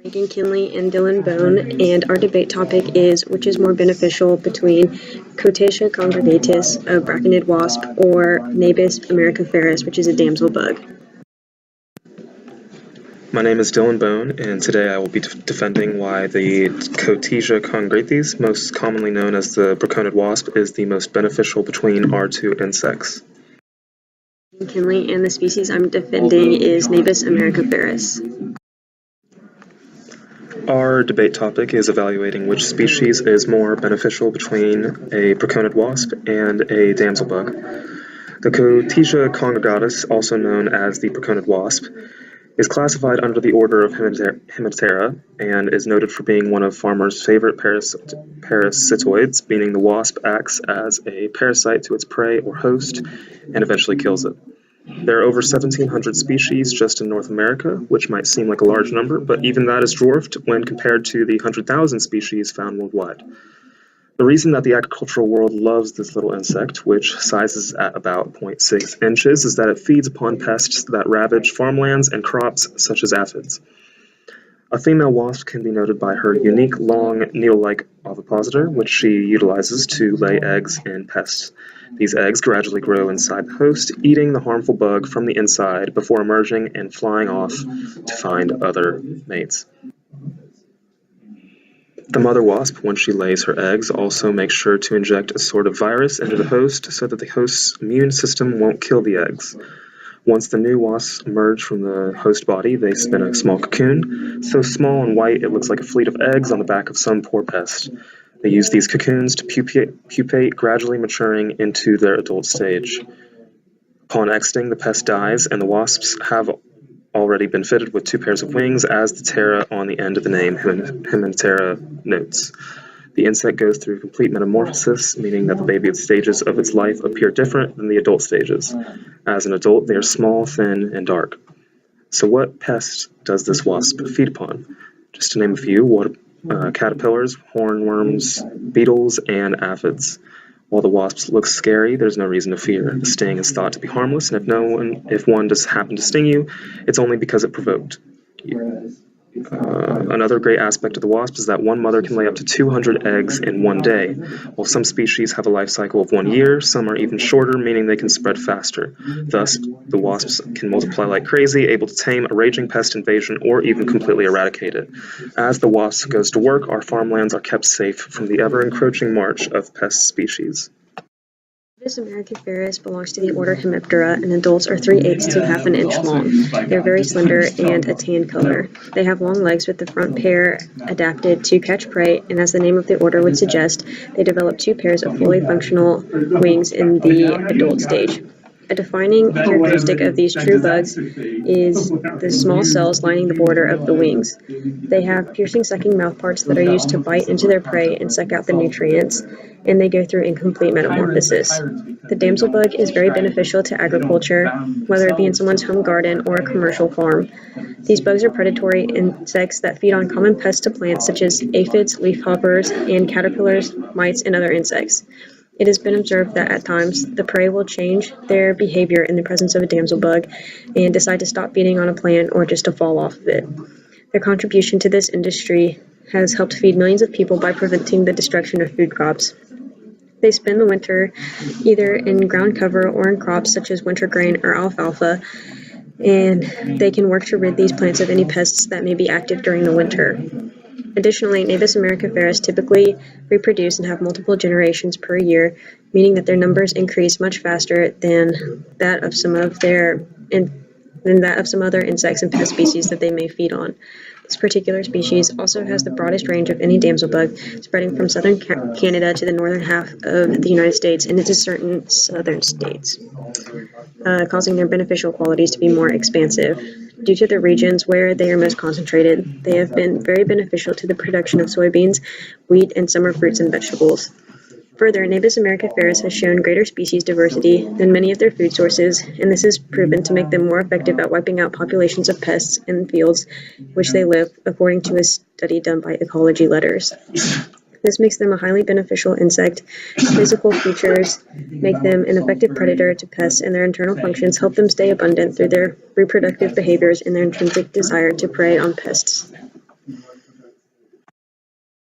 Reagan Kinley and Bohn, and our debate topic is which is more beneficial between Cotetia congregatus, a Braconid wasp, or Nabis americiferus, which is a damsel bug. My name is Bohn, and today I will be defending why the Cotetia congregatus, most commonly known as the Braconid wasp, is the most beneficial between our two insects. Kinley, and the species I'm defending is Nabis americiferus. Our debate topic is evaluating which species is more beneficial between a Braconid wasp and a damsel bug. The Cotetia congregatus, also known as the Braconid wasp, is classified under the order of Hemiptera and is noted for being one of farmers' favorite parasitoids, meaning the wasp acts as a parasite to its prey or host and eventually kills it. There are over 1,700 species just in North America, which might seem like a large number, but even that is dwarfed when compared to the 100,000 species found worldwide. The reason that the agricultural world loves this little insect, which sizes at about 0.6 inches, is that it feeds upon pests that ravage farmlands and crops such as aphids. A female wasp can be noted by her unique long needle-like ovipositor, which she utilizes to lay eggs in pests. These eggs gradually grow inside the host, eating the harmful bug from the inside before emerging and flying off to find other mates. The mother wasp, when she lays her eggs, also makes sure to inject a sort of virus into the host so that the host's immune system won't kill the eggs. Once the new wasps emerge from the host body, they spin a small cocoon, so small and white it looks like a fleet of eggs on the back of some poor pest. They use these cocoons to pupate, gradually maturing into their adult stage. Upon exiting, the pest dies, and the wasps have already been fitted with 2 pairs of wings, as the ptera on the end of the name Hemiptera notes. The insect goes through complete metamorphosis, meaning that the baby stages of its life appear different than the adult stages. As an adult, they are small, thin, and dark. So what pests does this wasp feed upon? Just to name a few, caterpillars, hornworms, beetles, and aphids. While the wasps look scary, there's no reason to fear. The sting is thought to be harmless, and if one does happen to sting you, it's only because it provoked you. Another great aspect of the wasp is that one mother can lay up to 200 eggs in one day. While some species have a life cycle of 1 year, some are even shorter, meaning they can spread faster. Thus, the wasps can multiply like crazy, able to tame a raging pest invasion or even completely eradicate it. As the wasp goes to work, our farmlands are kept safe from the ever-encroaching march of pest species. Nabis americiferus belongs to the order Hemiptera, and adults are 3/8 to half an inch long. They're very slender and a tan color. They have long legs with the front pair adapted to catch prey, and as the name of the order would suggest, they develop 2 pairs of fully functional wings in the adult stage. A defining characteristic of these true bugs is the small cells lining the border of the wings. They have piercing sucking mouthparts that are used to bite into their prey and suck out the nutrients, and they go through incomplete metamorphosis. The damsel bug is very beneficial to agriculture, whether it be in someone's home garden or a commercial farm. These bugs are predatory insects that feed on common pests to plants such as aphids, leafhoppers, and caterpillars, mites, and other insects. It has been observed that at times the prey will change their behavior in the presence of a damsel bug and decide to stop feeding on a plant or just to fall off of it. Their contribution to this industry has helped feed millions of people by preventing the destruction of food crops. They spend the winter either in ground cover or in crops such as winter grain or alfalfa, and they can work to rid these plants of any pests that may be active during the winter. Additionally, Nabis americiferus typically reproduce and have multiple generations per year, meaning that their numbers increase much faster than that of some other insects and pest species that they may feed on. This particular species also has the broadest range of any damsel bug, spreading from southern Canada to the northern half of the United States and into certain southern states, causing their beneficial qualities to be more expansive. Due to the regions where they are most concentrated, they have been very beneficial to the production of soybeans, wheat, and summer fruits and vegetables. Further, Nabis americiferus has shown greater species diversity than many of their food sources, and this is proven to make them more effective at wiping out populations of pests in the fields which they live, according to a study done by Ecology Letters. This makes them a highly beneficial insect. Physical features make them an effective predator to pests, and their internal functions help them stay abundant through their reproductive behaviors and their intrinsic desire to prey on pests.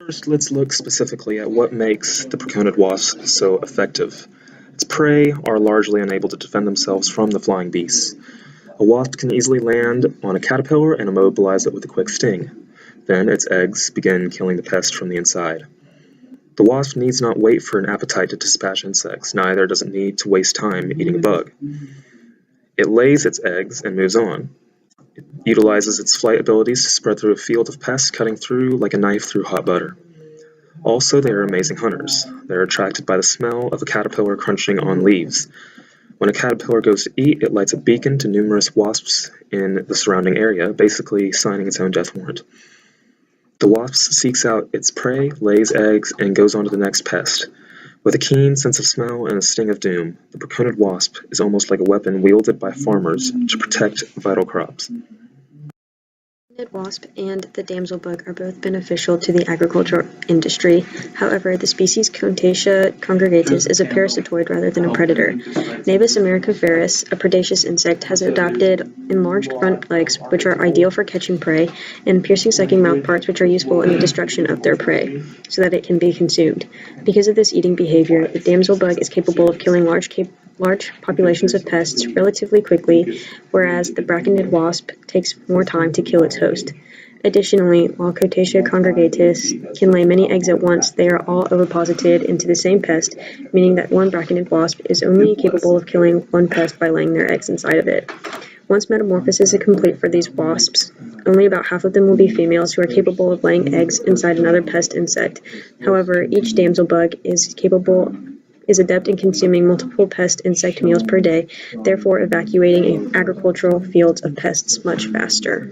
First, let's look specifically at what makes the Braconid Wasp so effective. Its prey are largely unable to defend themselves from the flying beasts. A wasp can easily land on a caterpillar and immobilize it with a quick sting. Then its eggs begin killing the pest from the inside. The wasp needs not wait for an appetite to dispatch insects, neither does it need to waste time eating a bug. It lays its eggs and moves on. It utilizes its flight abilities to spread through a field of pests, cutting through like a knife through hot butter. Also, they are amazing hunters. They are attracted by the smell of a caterpillar crunching on leaves. When a caterpillar goes to eat, it lights a beacon to numerous wasps in the surrounding area, basically signing its own death warrant. The wasp seeks out its prey, lays eggs, and goes on to the next pest. With a keen sense of smell and a sting of doom, the Braconid wasp is almost like a weapon wielded by farmers to protect vital crops. The wasp and the damsel bug are both beneficial to the agricultural industry. However, the species Contatia congregatus is a parasitoid rather than a predator. Nabis americiferus, a predaceous insect, has adopted enlarged front legs, which are ideal for catching prey, and piercing sucking mouth parts, which are useful in the destruction of their prey, so that it can be consumed. Because of this eating behavior, the damsel bug is capable of killing large populations of pests relatively quickly, whereas the Braconid wasp takes more time to kill its host. Additionally, while Contatia congregatus can lay many eggs at once, they are all oviposited into the same pest, meaning that one Braconid wasp is only capable of killing one pest by laying their eggs inside of it. Once metamorphosis is complete for these wasps, only about half of them will be females who are capable of laying eggs inside another pest insect. However, each damsel bug is adept in consuming multiple pest insect meals per day, therefore evacuating agricultural fields of pests much faster.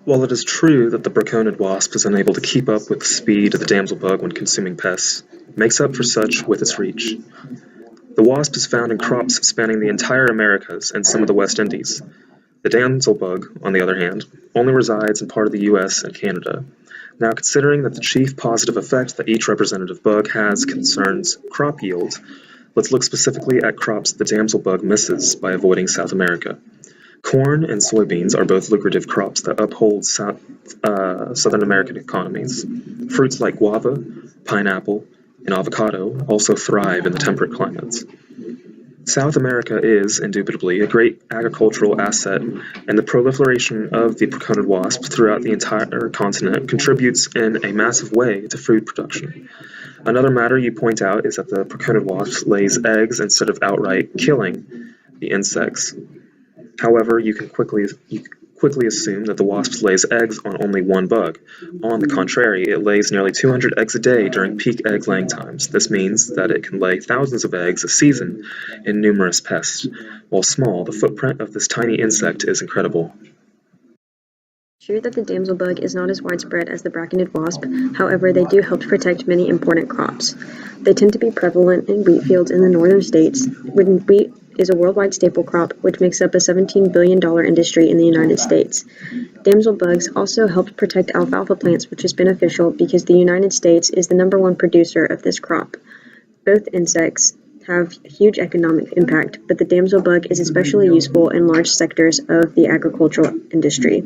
While it is true that the Braconid wasp is unable to keep up with the speed of the damsel bug when consuming pests, it makes up for such with its reach. The wasp is found in crops spanning the entire Americas and some of the West Indies. The damsel bug, on the other hand, only resides in part of the US and Canada. Now, considering that the chief positive effect that each representative bug has concerns crop yield, let's look specifically at crops the damsel bug misses by avoiding South America. Corn and soybeans are both lucrative crops that uphold Southern American economies. Fruits like guava, pineapple, and avocado also thrive in the temperate climates. South America is, indubitably, a great agricultural asset, and the proliferation of the Braconid wasp throughout the entire continent contributes in a massive way to food production. Another matter you point out is that the Braconid wasp lays eggs instead of outright killing the insects. However, you can quickly assume that the wasp lays eggs on only one bug. On the contrary, it lays nearly 200 eggs a day during peak egg laying times. This means that it can lay thousands of eggs a season in numerous pests. While small, the footprint of this tiny insect is incredible. True that the damsel bug is not as widespread as the Braconid wasp, however, they do help to protect many important crops. They tend to be prevalent in wheat fields in the northern states, when wheat is a worldwide staple crop, which makes up a $17 billion industry in the United States. Damsel bugs also help protect alfalfa plants, which is beneficial because the United States is the #1 producer of this crop. Both insects have huge economic impact, but the damsel bug is especially useful in large sectors of the agricultural industry.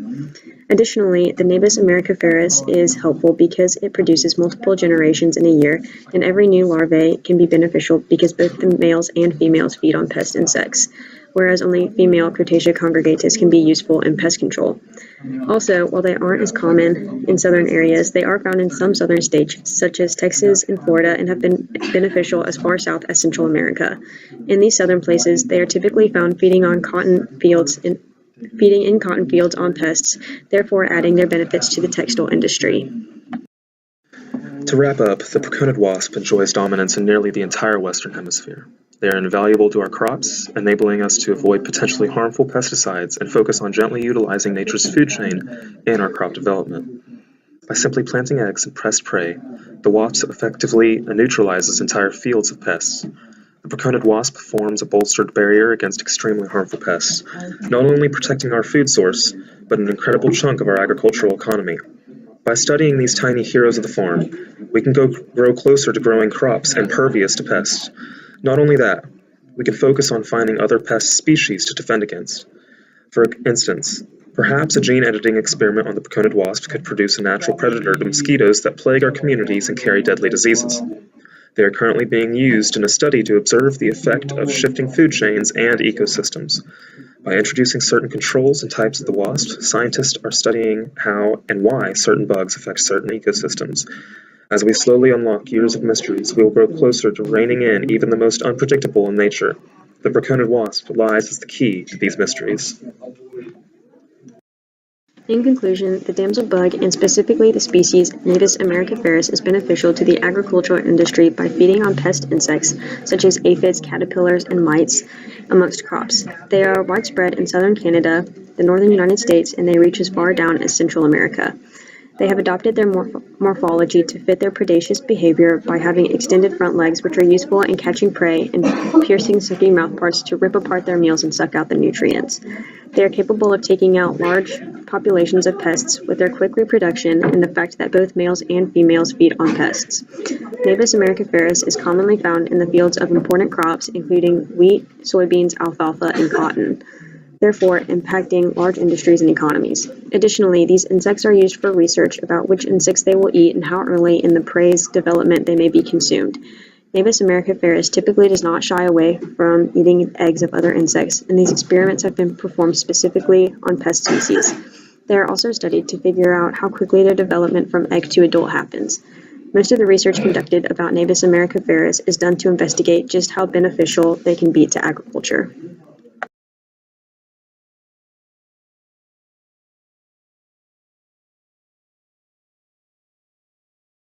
Additionally, the Nabis americiferus is helpful because it produces multiple generations in a year, and every new larvae can be beneficial because both the males and females feed on pest insects, whereas only female Crotacea congregatus can be useful in pest control. Also, while they aren't as common in southern areas, they are found in some southern states, such as Texas and Florida, and have been beneficial as far south as Central America. In these southern places, they are typically found feeding in cotton fields on pests, therefore adding their benefits to the textile industry. To wrap up, the Braconid wasp enjoys dominance in nearly the entire Western Hemisphere. They are invaluable to our crops, enabling us to avoid potentially harmful pesticides and focus on gently utilizing nature's food chain in our crop development. By simply planting eggs and pressed prey, the wasp effectively neutralizes entire fields of pests. The Braconid wasp forms a bolstered barrier against extremely harmful pests, not only protecting our food source, but an incredible chunk of our agricultural economy. By studying these tiny heroes of the farm, we can grow closer to growing crops impervious to pests. Not only that, we can focus on finding other pest species to defend against. For instance, Perhaps a gene editing experiment on the Braconid wasp could produce a natural predator to mosquitoes that plague our communities and carry deadly diseases. They are currently being used in a study to observe the effect of shifting food chains and ecosystems. By introducing certain controls and types of the wasp, scientists are studying how and why certain bugs affect certain ecosystems. As we slowly unlock years of mysteries, we will grow closer to reining in even the most unpredictable in nature. The Braconid wasp lies as the key to these mysteries. In conclusion, the damsel bug, and specifically the species Navis americiferus, is beneficial to the agricultural industry by feeding on pest insects such as aphids, caterpillars, and mites amongst crops. They are widespread in southern Canada, the northern United States, and they reach as far down as Central America. They have adopted their morphology to fit their predaceous behavior by having extended front legs, which are useful in catching prey, and piercing sucky mouthparts to rip apart their meals and suck out the nutrients. They are capable of taking out large populations of pests with their quick reproduction and the fact that both males and females feed on pests. Navis americiferus is commonly found in the fields of important crops, including wheat, soybeans, alfalfa, and cotton, therefore impacting large industries and economies. Additionally, these insects are used for research about which insects they will eat and how early in the prey's development they may be consumed. Navis americiferus typically does not shy away from eating eggs of other insects, and these experiments have been performed specifically on pest species. They are also studied to figure out how quickly their development from egg to adult happens. Most of the research conducted about Navis americiferus is done to investigate just how beneficial they can be to agriculture.